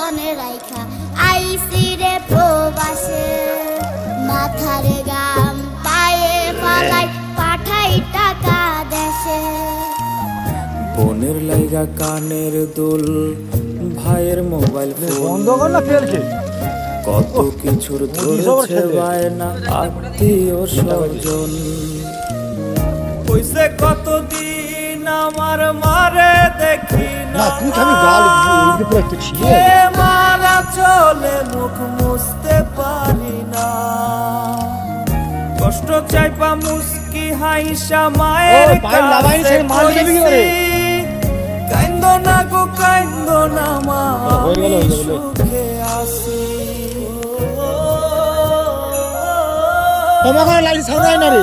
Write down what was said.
বনে রাইখা আইসি রে প্রবাসে মাথার গাম পায়ে ফালাই পাঠাই টাকা দেশে বোনের লাইগা কানের দুল ভাইয়ের মোবাইল বন্ধ কর না ফেলছে কত কিছুর ধরেছে বায়না আত্মীয় স্বজন কইছে কতদিন আমার মারে দেখি না তুই খালি গাল পুরো একটু ছিঁড়ে মারা চলে মুখ মুছতে পারি না কষ্ট চাইপা মুস্কি হাইসা মায়ের কাছে কাইন্দ না গো কাইন্দ না মা আমি সুখে আছি তোমার লাইট সাউন্ড হয় না রে